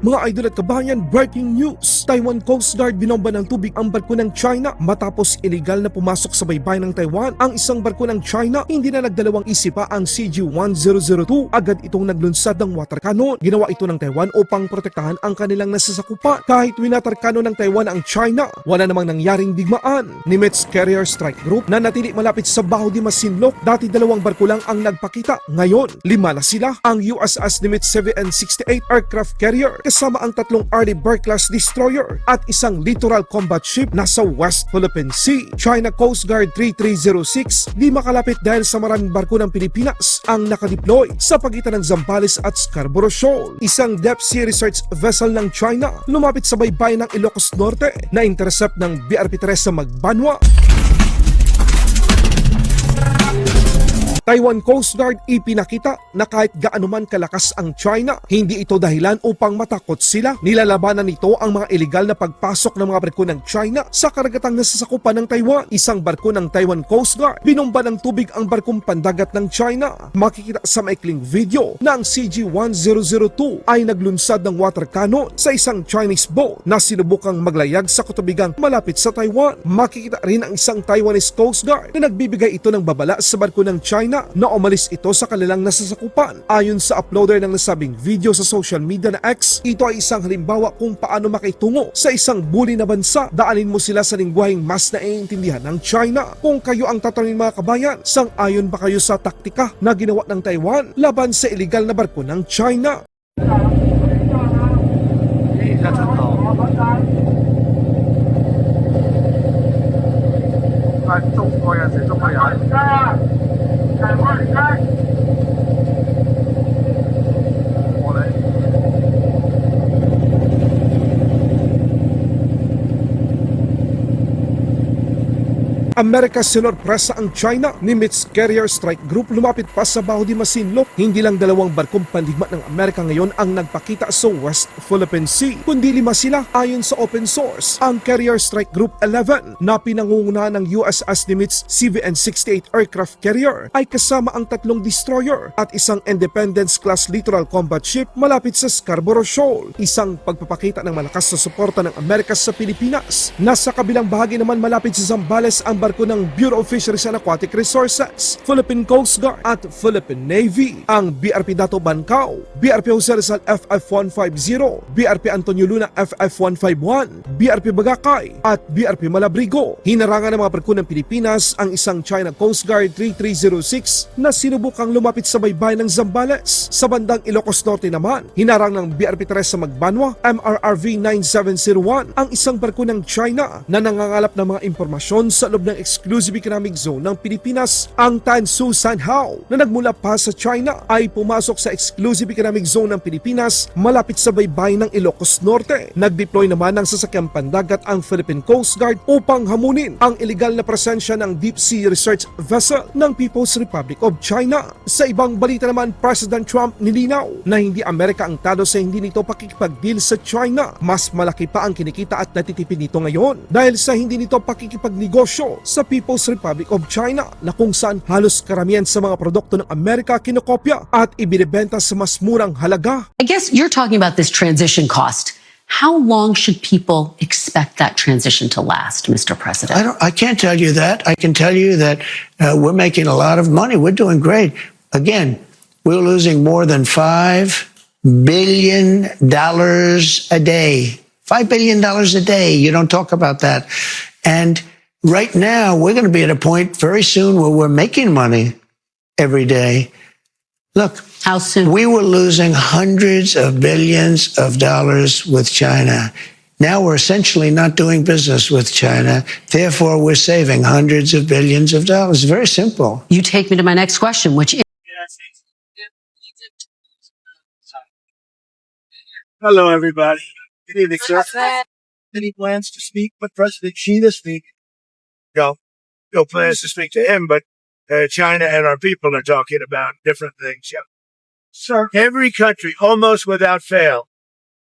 Mga idol at kabayan, breaking news! Taiwan Coast Guard binomba ng tubig ang barko ng China matapos illegal na pumasok sa baybayin ng Taiwan. Ang isang barko ng China, hindi na nagdalawang isip pa ang CG-1002. Agad itong naglunsad ng water cannon. Ginawa ito ng Taiwan upang protektahan ang kanilang nasasakupan. Kahit winater cannon ng Taiwan ang China, wala namang nangyaring digmaan. Nimitz Carrier Strike Group na natili malapit sa Baho de Masinloc. Dati 2 barko lang ang nagpakita. Ngayon, 5 na sila. Ang USS Nimitz 768 aircraft carrier kasama ang 3 RD Bear-class destroyer at isang littoral combat ship nasa West Philippine Sea. China Coast Guard 3306 di makalapit dahil sa maraming barko ng Pilipinas ang nakadeploy sa pagitan ng Zambales at Scarborough Shoal. Isang depth sea research vessel ng China lumapit sa baybayin ng Ilocos Norte na intercept ng BRP-3 sa Magbanwa. Taiwan Coast Guard ipinakita na kahit gaano man kalakas ang China, hindi ito dahilan upang matakot sila. Nilalabanan nito ang mga iligal na pagpasok ng mga barko ng China sa karagatang nasasakupan ng Taiwan. Isang barko ng Taiwan Coast Guard, binomba ng tubig ang barkong pandagat ng China. Makikita sa maikling video na ang CG-1002 ay naglunsad ng water cannon sa isang Chinese boat na sinubukang maglayag sa katubigang malapit sa Taiwan. Makikita rin ang isang Taiwanese Coast Guard na nagbibigay ito ng babala sa barko ng China na umalis ito sa kanilang nasasakupan. Ayon sa uploader ng nasabing video sa social media na X, ito ay isang halimbawa kung paano makitungo sa isang bully na bansa. Daanin mo sila sa lingwaheng mas naiintindihan ng China. Kung kayo ang tatanungin mga kabayan, sang-ayon ba kayo sa taktika na ginawa ng Taiwan laban sa illegal na barko ng China? 中国人是中国人。我嘞。 Amerika sinurpresa ang China. Nimitz Carrier Strike Group lumapit pa sa Baho de Masinloc. Hindi lang 2 barkong pandigma ng Amerika ngayon ang nagpakita sa West Philippine Sea, kundi 5 sila ayon sa open source. Ang Carrier Strike Group 11 na pinangungunahan ng USS Nimitz CVN-68 aircraft carrier ay kasama ang 3 destroyer at isang Independence-class littoral combat ship malapit sa Scarborough Shoal. Isang pagpapakita ng malakas na suporta ng Amerika sa Pilipinas. Nasa kabilang bahagi naman malapit sa Zambales ang barko ng Bureau of Fisheries and Aquatic Resources, Philippine Coast Guard at Philippine Navy. Ang BRP Dato Bancao, BRP Jose Rizal FF-150, BRP Antonio Luna FF-151, BRP Bagakay at BRP Malabrigo. Hinarangan ng mga barko ng Pilipinas ang isang China Coast Guard 3306 na sinubukang lumapit sa baybayin ng Zambales. Sa bandang Ilocos Norte naman, hinarang ng BRP-3 sa Magbanwa, MRRV 9701 ang isang barko ng China na nangangalap ng mga impormasyon sa loob ng Exclusive Economic Zone ng Pilipinas. Ang Tansu Sanhao na nagmula pa sa China ay pumasok sa Exclusive Economic Zone ng Pilipinas malapit sa baybayin ng Ilocos Norte. Nag-deploy naman ng sasakyang pandagat ang Philippine Coast Guard upang hamunin ang iligal na presensya ng deep sea research vessel ng People's Republic of China. Sa ibang balita naman, President Trump nilinaw na hindi Amerika ang talo sa hindi nito pakikipag-deal sa China. Mas malaki pa ang kinikita at natitipid nito ngayon dahil sa hindi nito pakikipagnegosyo sa People's Republic of China na kung saan halos karamihan sa mga produkto ng Amerika kinokopya at ibinebenta sa mas murang halaga. I guess you're talking about this transition cost. How long should people expect that transition to last, Mr. President? I can't tell you that. I can tell you that we're making a lot of money. We're doing great. Again, we're losing more than $5 billion a day. $5 billion a day. You don't talk about that. And right now, we're going to be at a point very soon where we're making money every day. Look, How soon? we were losing hundreds of billions of dollars with China. Now we're essentially not doing business with China. Therefore, we're saving hundreds of billions of dollars. Very simple. You take me to my next question, which is... Hello, everybody. Good evening, sir. Any plans to speak with President Xi this week? No plans to speak to him, but China and our people are talking about different things. Yeah. Sir, every country, almost without fail,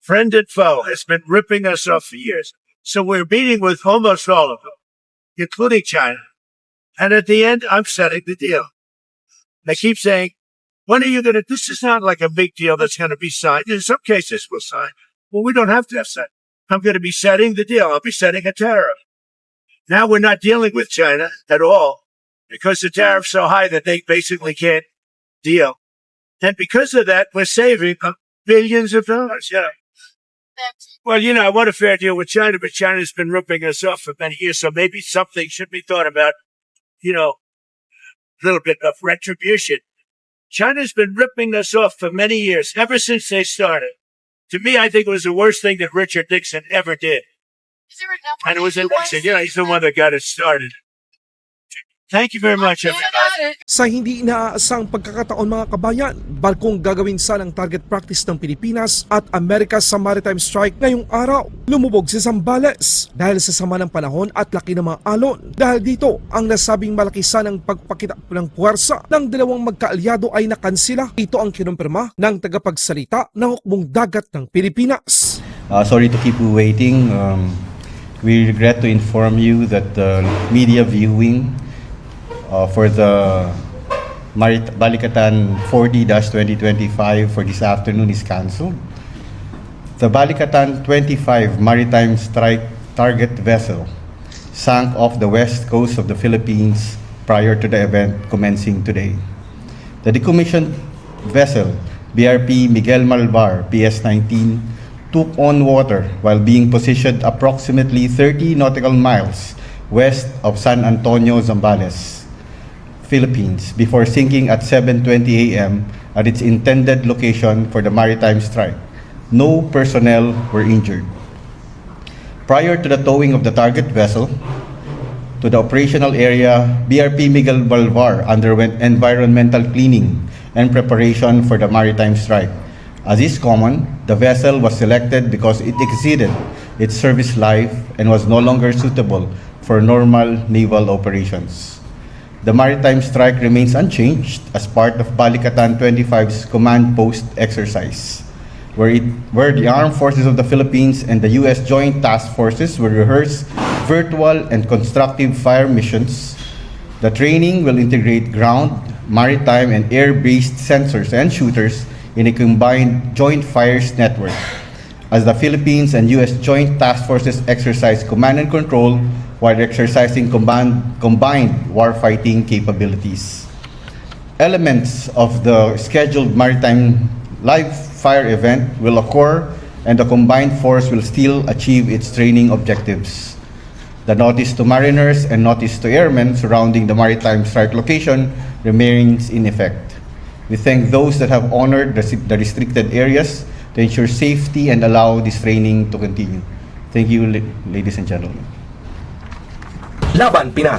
friend and foe, has been ripping us off for years. So we're meeting with almost all of them, including China. And at the end, I'm setting the deal. They keep saying, when are you going to, this is not like a big deal that's going to be signed. In some cases, we'll sign. Well, we don't have to have that. I'm going to be setting the deal. I'll be setting a tariff. Now we're not dealing with China at all because the tariff's so high that they basically can't deal. And because of that, we're saving billions of dollars. Yeah. Well, I want a fair deal with China, but China's been ripping us off for many years. So maybe something should be thought about, a little bit of retribution. China's been ripping us off for many years, ever since they started. To me, I think it was the worst thing that Richard Nixon ever did. And it was Nixon. He's the one that got it started. Thank you very much, everybody. Sa hindi inaasang pagkakataon mga kabayan, barkong gagawin sanang target practice ng Pilipinas at Amerika sa maritime strike ngayong araw. Lumubog si Zambales dahil sa sama ng panahon at laki ng mga alon. Dahil dito, ang nasabing malaki sanang pagpakita ng puwersa ng dalawang magkaalyado ay nakansila. Ito ang kinumpirma ng tagapagsalita ng hukbong dagat ng Pilipinas. Sorry to keep you waiting. We regret to inform you that the media viewing for the Balikatan 40-2025 for this afternoon is cancelled. The Balikatan 25 maritime strike target vessel sank off the west coast of the Philippines prior to the event commencing today. The decommissioned vessel, BRP Miguel Malvar, PS-19, took on water while being positioned approximately 30 nautical miles west of San Antonio, Zambales, Philippines, before sinking at 7:20 a.m. at its intended location for the maritime strike. No personnel were injured. Prior to the towing of the target vessel to the operational area, BRP Miguel Malvar underwent environmental cleaning and preparation for the maritime strike. As is common, the vessel was selected because it exceeded its service life and was no longer suitable for normal naval operations. The maritime strike remains unchanged as part of Balikatan 25's command post exercise, where the Armed Forces of the Philippines and the U.S. Joint Task Forces will rehearse virtual and constructive fire missions. The training will integrate ground, maritime, and air-based sensors and shooters in a combined joint fires network, as the Philippines and U.S. Joint Task Forces exercise command and control while exercising combined warfighting capabilities. Elements of the scheduled maritime live fire event will occur and the combined force will still achieve its training objectives. The notice to mariners and notice to airmen surrounding the maritime strike location remains in effect. We thank those that have honored the restricted areas to ensure safety and allow this training to continue. Thank you, ladies and gentlemen. Laban Pinas.